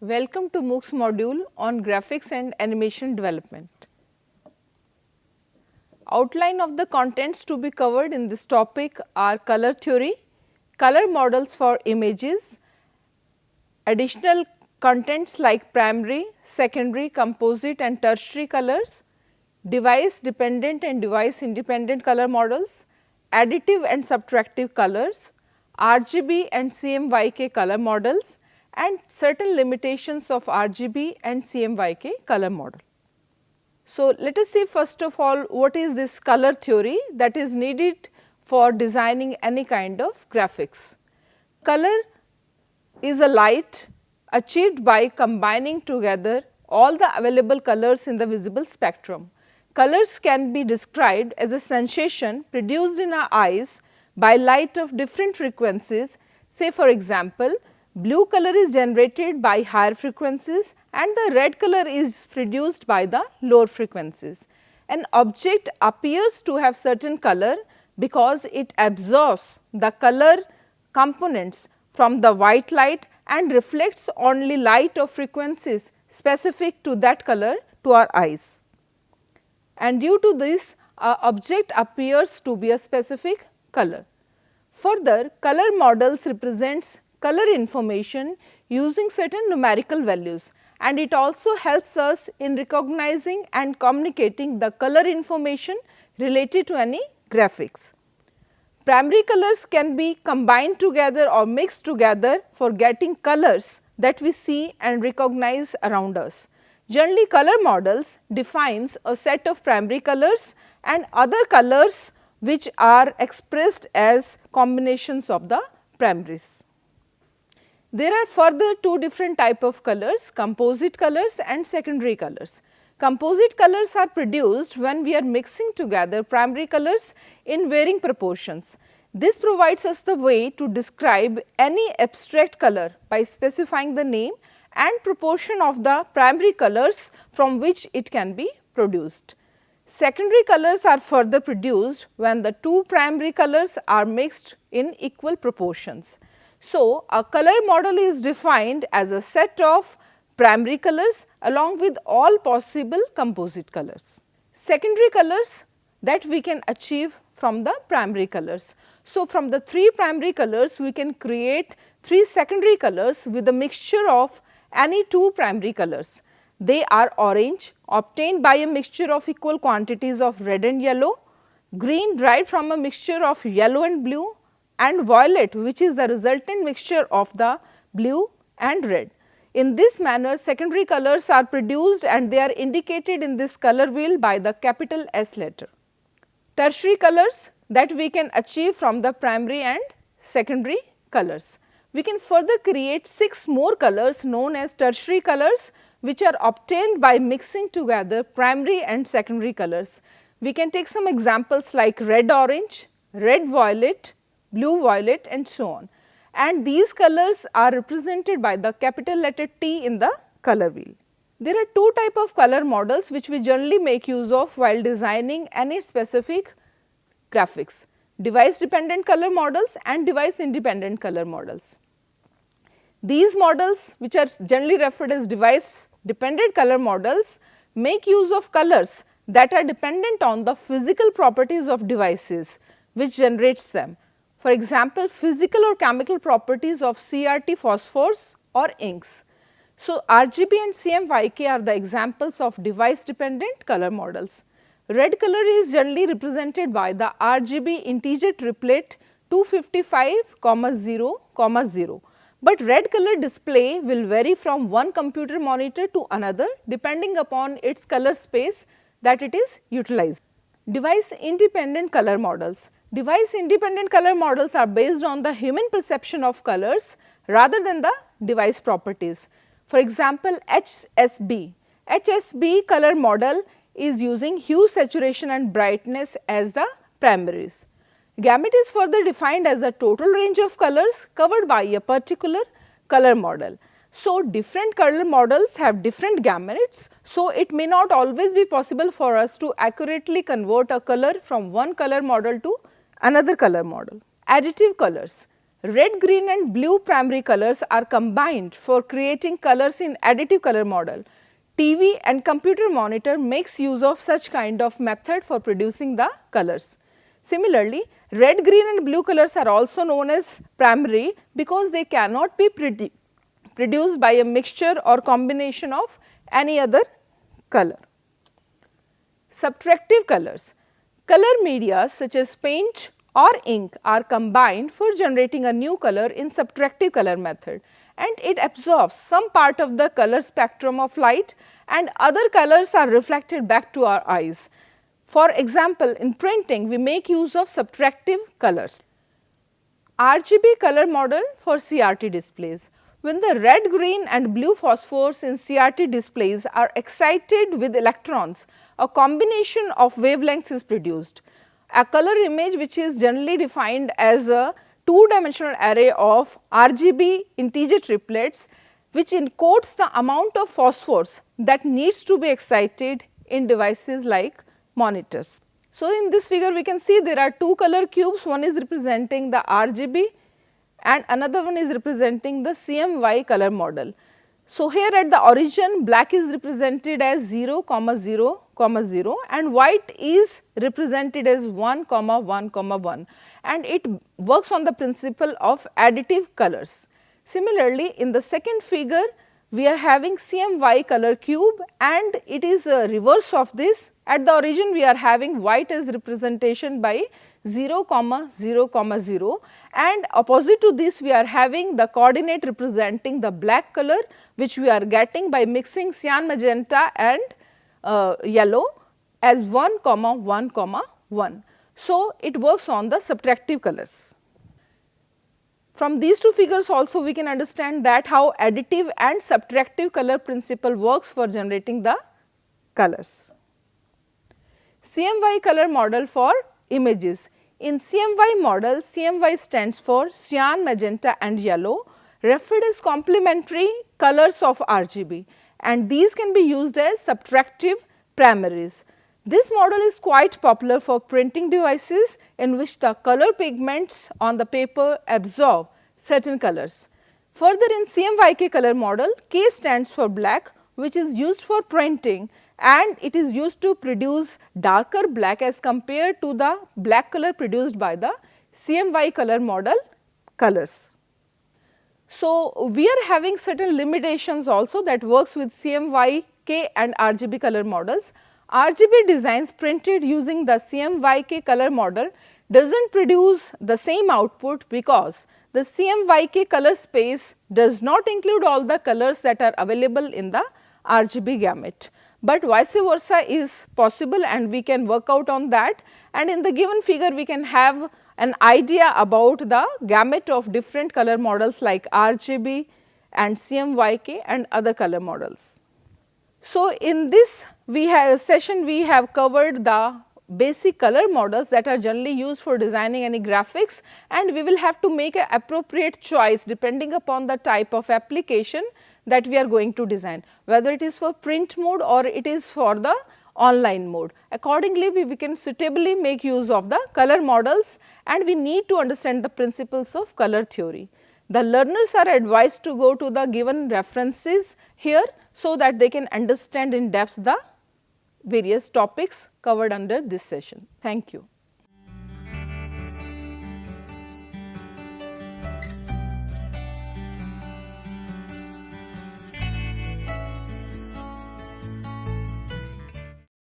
Welcome to MOOC's module on graphics and animation development. Outline of the contents to be covered in this topic are color theory, color models for images, additional contents like primary, secondary, composite and tertiary colors, device dependent and device independent color models, additive and subtractive colors, RGB and CMYK color models, and certain limitations of RGB and CMYK color model. So, let us see first of all what is this color theory that is needed for designing any kind of graphics. Color is a light achieved by combining together all the available colors in the visible spectrum. Colors can be described as a sensation produced in our eyes by light of different frequencies. Say for example, blue color is generated by higher frequencies and the red color is produced by the lower frequencies. An object appears to have certain color because it absorbs the color components from the white light and reflects only light of frequencies specific to that color to our eyes. And due to this, our object appears to be a specific color. Further, color models represents color information using certain numerical values, and it also helps us in recognizing and communicating the color information related to any graphics. Primary colors can be combined together or mixed together for getting colors that we see and recognize around us. Generally, color models defines a set of primary colors and other colors which are expressed as combinations of the primaries. There are further two different type of colors, composite colors and secondary colors. Composite colors are produced when we are mixing together primary colors in varying proportions. This provides us the way to describe any abstract color by specifying the name and proportion of the primary colors from which it can be produced. Secondary colors are further produced when the two primary colors are mixed in equal proportions. So, a color model is defined as a set of primary colors along with all possible composite colors. Secondary colors that we can achieve from the primary colors. So, from the three primary colors we can create three secondary colors with a mixture of any two primary colors. They are orange obtained by a mixture of equal quantities of red and yellow, green derived from a mixture of yellow and blue, and violet which is the resultant mixture of the blue and red. In this manner, secondary colors are produced and they are indicated in this color wheel by the capital S letter. Tertiary colors that we can achieve from the primary and secondary colors. We can further create 6 more colors known as tertiary colors which are obtained by mixing together primary and secondary colors. We can take some examples like red orange, red violet, blue violet and so on, and these colors are represented by the capital letter T in the color wheel. There are two type of color models which we generally make use of while designing any specific graphics: device dependent color models and device independent color models. These models, which are generally referred as device dependent color models, make use of colors that are dependent on the physical properties of devices which generates them. For example, physical or chemical properties of CRT phosphors or inks. So, RGB and CMYK are the examples of device dependent color models. Red color is generally represented by the RGB integer triplet 255, 0, 0. But red color display will vary from one computer monitor to another depending upon its color space that it is utilized. Device independent color models. Device independent color models are based on the human perception of colors rather than the device properties. For example, HSB. HSB color model is using hue, saturation and brightness as the primaries. Gamut is further defined as a total range of colors covered by a particular color model. So, different color models have different gamuts. So, it may not always be possible for us to accurately convert a color from one color model to another color model. Additive colors. red, green and blue primary colors are combined for creating colors in additive color model. TV and computer monitor makes use of such kind of method for producing the colors. Similarly, red, green and blue colors are also known as primary because they cannot be produced by a mixture or combination of any other color. Subtractive colors. Color media such as paint or ink are combined for generating a new color in subtractive color method, and it absorbs some part of the color spectrum of light and other colors are reflected back to our eyes. For example, in printing we make use of subtractive colors. RGB color model for CRT displays. When the red, green and blue phosphors in CRT displays are excited with electrons, a combination of wavelengths is produced. A color image which is generally defined as a two-dimensional array of RGB integer triplets which encodes the amount of phosphors that needs to be excited in devices like monitors. So, in this figure we can see there are two color cubes, one is representing the RGB and another one is representing the CMY color model. So, here at the origin black is represented as 0, 0, 0 and white is represented as 1, 1, 1 and it works on the principle of additive colors. Similarly, in the second figure we are having CMY color cube and it is a reverse of this. At the origin we are having white as representation by 0, 0, 0 and opposite to this we are having the coordinate representing the black color which we are getting by mixing cyan, magenta and yellow as 1, 1, 1. So, it works on the subtractive colors. From these two figures also we can understand that how additive and subtractive color principle works for generating the colors. CMY color model for images. In CMY model, CMY stands for cyan, magenta and yellow, referred as complementary colors of RGB, and these can be used as subtractive primaries. This model is quite popular for printing devices in which the color pigments on the paper absorb certain colors. Further, in CMYK color model, K stands for black, which is used for printing and it is used to produce darker black as compared to the black color produced by the CMY color model colors. So, we are having certain limitations also that works with CMYK and RGB color models. RGB designs printed using the CMYK color model does not produce the same output because the CMYK color space does not include all the colors that are available in the RGB gamut, but vice versa is possible and we can work out on that, and in the given figure we can have an idea about the gamut of different color models like RGB and CMYK and other color models. So, in this session we have covered the basic color models that are generally used for designing any graphics, and we will have to make an appropriate choice depending upon the type of application that we are going to design, whether it is for print mode or it is for the online mode. Accordingly, we can suitably make use of the color models and we need to understand the principles of color theory. The learners are advised to go to the given references here so that they can understand in depth the various topics covered under this session. Thank you.